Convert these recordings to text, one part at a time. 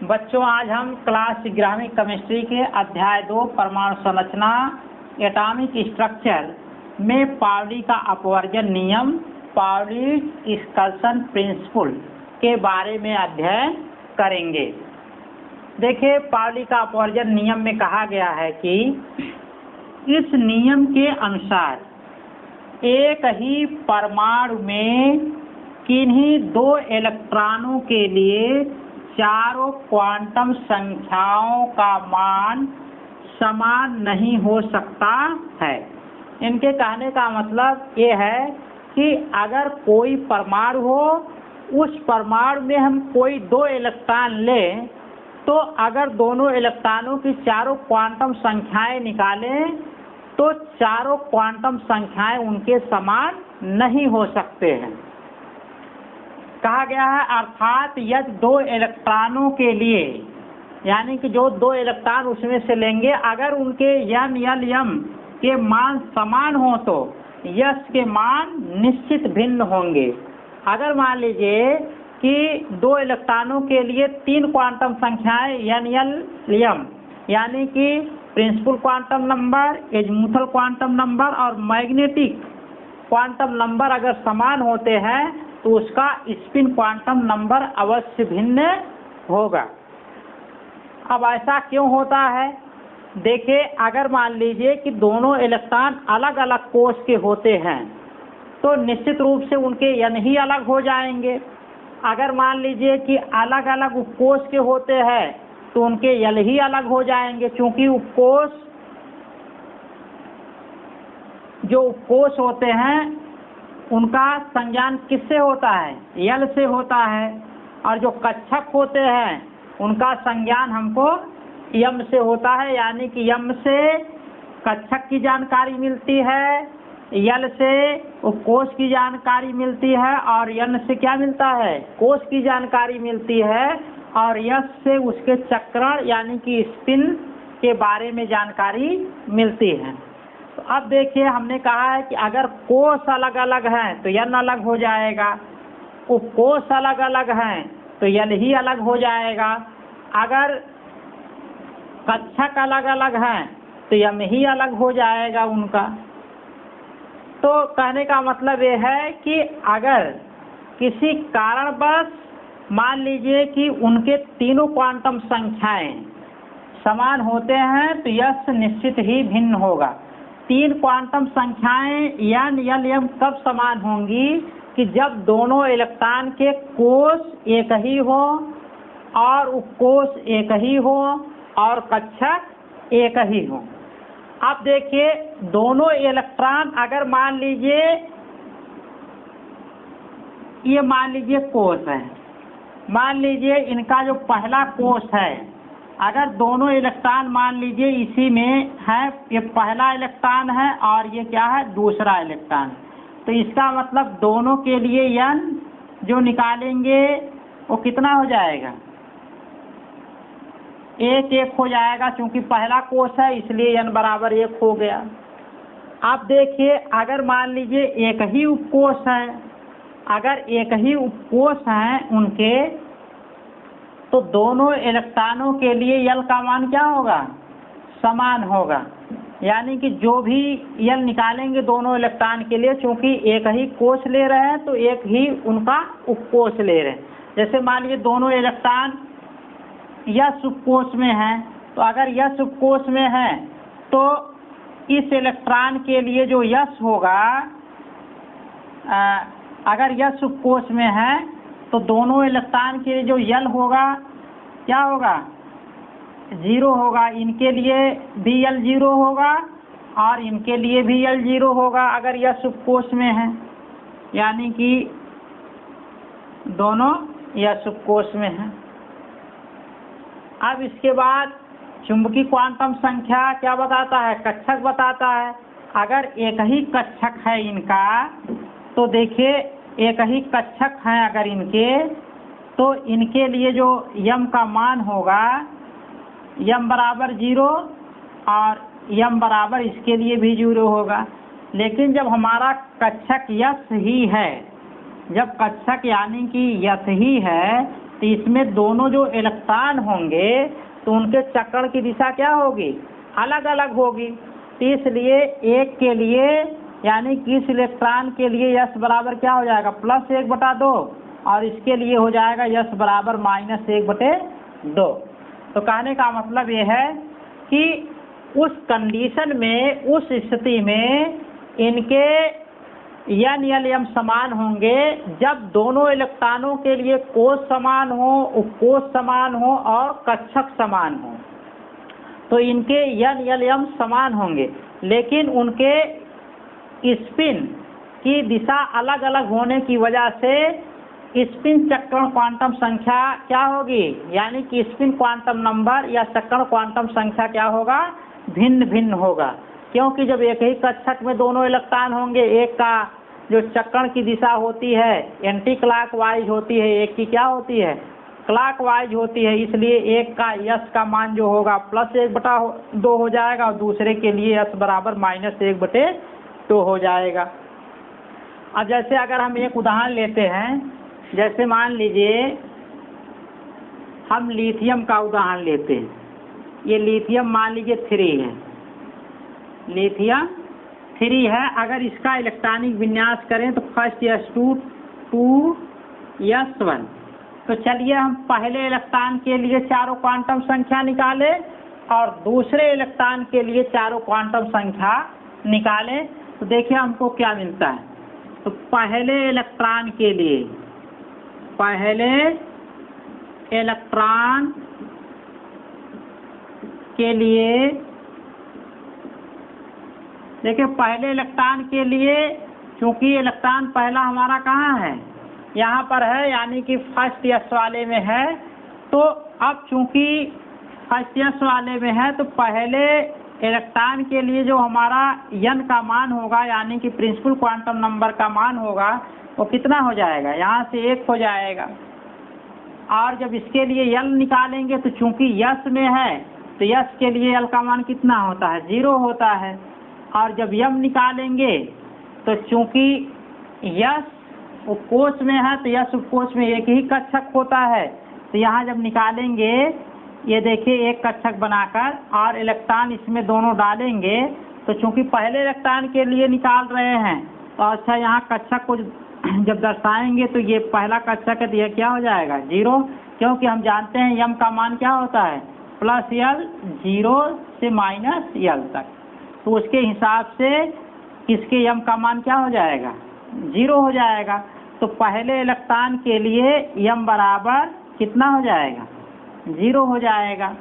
बच्चों, आज हम क्लास 11वीं केमिस्ट्री के अध्याय 2 परमाणु संरचना एटॉमिक स्ट्रक्चर में पाउली का अपवर्जन नियम पाउली एक्सकर्शन प्रिंसिपल के बारे में अध्ययन करेंगे। देखिए, पाउली का अपवर्जन नियम में कहा गया है कि इस नियम के अनुसार एक ही परमाणु में किन्हीं दो इलेक्ट्रॉनों के लिए चारों क्वांटम संख्याओं का मान समान नहीं हो सकता है। इनके कहने का मतलब ये है कि अगर कोई परमाणु हो, उस परमाणु में हम कोई दो इलेक्ट्रॉन लें, तो अगर दोनों इलेक्ट्रॉनों की चारों क्वांटम संख्याएं निकालें तो चारों क्वांटम संख्याएं उनके समान नहीं हो सकते हैं। कहा गया है अर्थात यदि दो इलेक्ट्रॉनों के लिए, यानी कि जो दो इलेक्ट्रॉन उसमें से लेंगे, अगर उनके n l m के मान समान हो तो यश के मान निश्चित भिन्न होंगे। अगर मान लीजिए कि दो इलेक्ट्रॉनों के लिए तीन क्वांटम संख्याएं n l m, यानी कि principal quantum number, azimuthal quantum number और मैग्नेटिक क्वांटम नंबर अगर समान होते हैं तो उसका स्पिन क्वांटम नंबर अवश्य भिन्न होगा। अब ऐसा क्यों होता है? देखिए, अगर मान लीजिए कि दोनों इलेक्ट्रॉन अलग अलग कोष के होते हैं तो निश्चित रूप से उनके n ही अलग हो जाएंगे। अगर मान लीजिए कि अलग अलग उपकोष के होते हैं तो उनके l ही अलग हो जाएंगे, क्योंकि जो उपकोष होते हैं उनका संज्ञान किससे होता है? यल से होता है। और जो कक्षक होते हैं उनका संज्ञान हमको यम से होता है, यानी कि यम से कक्षक की जानकारी मिलती है, यल से उपकोष की जानकारी मिलती है और यन से क्या मिलता है? कोष की जानकारी मिलती है, और यश से उसके चक्रण यानी कि स्पिन के बारे में जानकारी मिलती है। तो अब देखिए, हमने कहा है कि अगर कोष अलग अलग हैं तो n अलग हो जाएगा, उपकोष अलग अलग हैं तो l ही अलग हो जाएगा, अगर कक्षक अलग अलग हैं तो m ही अलग हो जाएगा उनका। तो कहने का मतलब ये है कि अगर किसी कारणवश मान लीजिए कि उनके तीनों क्वांटम संख्याएं समान होते हैं तो यश निश्चित ही भिन्न होगा। तीन क्वांटम संख्याएं n l m कब समान होंगी? कि जब दोनों इलेक्ट्रॉन के कोष एक ही हो और उपकोष एक ही हो और कक्षक एक ही हो। अब देखिए, दोनों इलेक्ट्रॉन अगर मान लीजिए कोष है, मान लीजिए इनका जो पहला कोष है, अगर दोनों इलेक्ट्रॉन मान लीजिए इसी में है, ये पहला इलेक्ट्रॉन है और ये क्या है? दूसरा इलेक्ट्रॉन। तो इसका मतलब दोनों के लिए n जो निकालेंगे वो कितना हो जाएगा? 1 हो जाएगा, क्योंकि पहला कोष है इसलिए n बराबर 1 हो गया। अब देखिए, अगर मान लीजिए एक ही उपकोष है, अगर एक ही उपकोष हैं उनके, तो दोनों इलेक्ट्रॉनों के लिए l का मान क्या होगा? समान होगा, यानी कि जो भी l निकालेंगे दोनों इलेक्ट्रॉन के लिए, चूंकि एक ही कोष ले रहे हैं तो एक ही उनका उपकोष ले रहे हैं। जैसे मान लीजिए दोनों इलेक्ट्रॉन यस उपकोष में हैं, तो अगर यस उपकोष में है तो इस इलेक्ट्रॉन के लिए जो यस होगा, अगर यस उपकोष में है तो दोनों इलेक्ट्रॉन के लिए जो यल होगा क्या होगा? 0 होगा। इनके लिए भी यल 0 होगा और इनके लिए भी यल 0 होगा अगर यस उपकोष में है, यानी कि दोनों यस उपकोष में हैं। अब इसके बाद चुंबकीय क्वांटम संख्या क्या बताता है? कक्षक बताता है। अगर एक ही कक्षक है इनका, तो देखिए एक ही कक्षक हैं अगर इनके, तो इनके लिए जो यम का मान होगा, यम बराबर 0 और यम बराबर इसके लिए भी 0 होगा। लेकिन जब हमारा कक्षक यस ही है, जब कक्षक यानी कि यस ही है, तो इसमें दोनों जो इलेक्ट्रॉन होंगे तो उनके चक्कर की दिशा क्या होगी, अलग अलग होगी। तो इसलिए एक के लिए यानी कि इस इलेक्ट्रॉन के लिए यस बराबर क्या हो जाएगा, +1/2, और इसके लिए हो जाएगा यस बराबर -1/2। तो कहने का मतलब ये है कि उस कंडीशन में, उस स्थिति में इनके n l m समान होंगे जब दोनों इलेक्ट्रॉनों के लिए कोश समान हो, उपकोश समान हो और कक्षक समान हो। तो इनके n l m समान होंगे, लेकिन उनके स्पिन की दिशा अलग अलग होने की वजह से स्पिन चक्रण क्वांटम संख्या क्या होगी, यानी कि स्पिन क्वांटम नंबर या चक्रण क्वांटम संख्या क्या होगा, भिन्न भिन्न होगा। क्योंकि जब एक ही कक्षक में दोनों इलेक्ट्रॉन होंगे, एक का जो चक्रण की दिशा होती है एंटी क्लॉकवाइज होती है, एक की क्या होती है, क्लॉकवाइज होती है, इसलिए एक का यस का मान जो होगा +1/2 हो जाएगा और दूसरे के लिए यस बराबर -1/2 हो जाएगा। अब जैसे अगर हम एक उदाहरण लेते हैं, जैसे मान लीजिए हम लिथियम का उदाहरण लेते हैं। ये लिथियम मान लीजिए 3 है, लिथियम 3 है। अगर इसका इलेक्ट्रॉनिक विन्यास करें तो फर्स्ट s2 2s1। तो चलिए हम पहले इलेक्ट्रॉन के लिए चारों क्वांटम संख्या निकालें और दूसरे इलेक्ट्रॉन के लिए चारों क्वांटम संख्या निकालें। तो देखिए हमको क्या मिलता है। तो पहले इलेक्ट्रॉन के लिए, पहले इलेक्ट्रॉन के लिए देखिए, पहले इलेक्ट्रॉन के लिए चूंकि इलेक्ट्रॉन पहला हमारा कहाँ है, यहाँ पर है, यानी कि फर्स्ट s वाले में है। तो अब चूंकि फर्स्ट s वाले में है तो पहले इलेक्ट्रॉन के लिए जो हमारा n का मान होगा, यानी कि प्रिंसिपल क्वांटम नंबर का मान होगा, वो कितना हो जाएगा, यहाँ से 1 हो जाएगा। और जब इसके लिए l निकालेंगे तो चूंकि s में है तो s के लिए l का मान कितना होता है, 0 होता है। और जब m निकालेंगे तो चूंकि s उपकोश में है तो s उपकोश में एक ही कक्षक होता है। तो यहाँ जब निकालेंगे, ये देखिए एक कक्षक बनाकर और इलेक्ट्रॉन इसमें दोनों डालेंगे, तो चूंकि पहले इलेक्ट्रॉन के लिए निकाल रहे हैं तो अच्छा यहाँ कक्षक को जब दर्शाएंगे तो ये पहला कक्षक है तो ये क्या हो जाएगा, 0, क्योंकि हम जानते हैं m का मान क्या होता है, +l 0 से -l तक। तो उसके हिसाब से इसके m का मान क्या हो जाएगा, 0 हो जाएगा। तो पहले इलेक्ट्रॉन के लिए m बराबर कितना हो जाएगा, 0 हो जाएगा।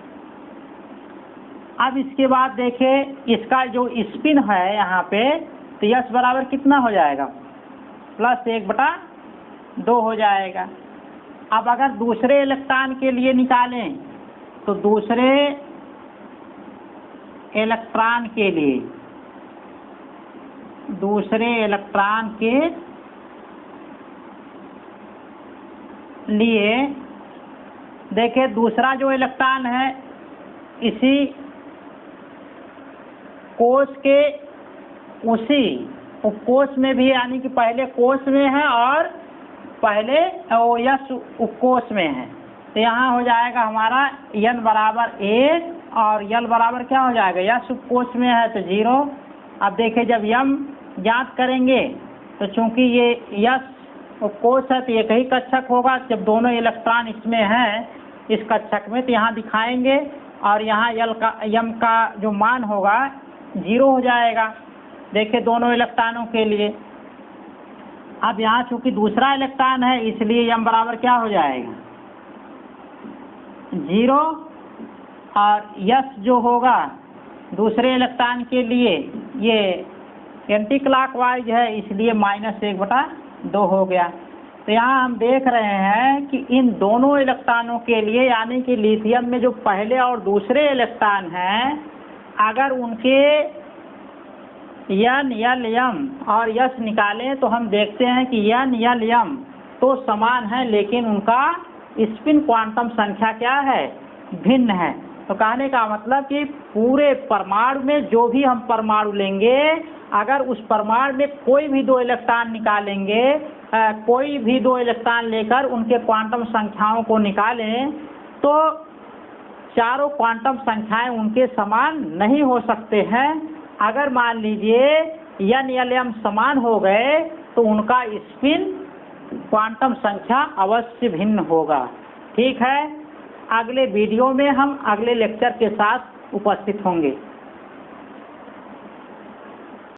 अब इसके बाद देखें इसका जो स्पिन है यहाँ पे, तो s बराबर कितना हो जाएगा, +1/2 हो जाएगा। अब अगर दूसरे इलेक्ट्रॉन के लिए निकालें तो दूसरे इलेक्ट्रॉन के लिए, दूसरे इलेक्ट्रॉन के लिए देखिए दूसरा जो इलेक्ट्रॉन है इसी कोश के उसी उपकोश में भी, यानी कि पहले कोश में है और पहले यस उपकोश में है। तो यहाँ हो जाएगा हमारा n बराबर 1 और l बराबर क्या हो जाएगा, यस उपकोश में है तो 0। अब देखिए जब m ज्ञात करेंगे तो चूंकि ये यस उपकोश है तो एक ही कक्षक होगा। जब दोनों इलेक्ट्रॉन इसमें हैं इस कक्षक में तो यहाँ दिखाएंगे और यहाँ m का जो मान होगा 0 हो जाएगा। देखिए दोनों इलेक्ट्रॉनों के लिए। अब यहाँ चूंकि दूसरा इलेक्ट्रॉन है इसलिए m बराबर क्या हो जाएगा, 0, और यस जो होगा दूसरे इलेक्ट्रॉन के लिए ये एंटी क्लॉकवाइज है इसलिए -1/2 हो गया। तो यहाँ हम देख रहे हैं कि इन दोनों इलेक्ट्रॉनों के लिए, यानी कि लिथियम में जो पहले और दूसरे इलेक्ट्रॉन हैं, अगर उनके n l m और s निकालें तो हम देखते हैं कि n l m तो समान है, लेकिन उनका स्पिन क्वांटम संख्या क्या है, भिन्न है। तो कहने का मतलब कि पूरे परमाणु में जो भी हम परमाणु लेंगे, अगर उस परमाणु में कोई भी 2 इलेक्ट्रॉन निकालेंगे कोई भी दो इलेक्ट्रॉन लेकर उनके क्वांटम संख्याओं को निकालें तो चारों क्वांटम संख्याएं उनके समान नहीं हो सकते हैं। अगर मान लीजिए n l m समान हो गए तो उनका स्पिन क्वांटम संख्या अवश्य भिन्न होगा। ठीक है, अगले वीडियो में हम अगले लेक्चर के साथ उपस्थित होंगे।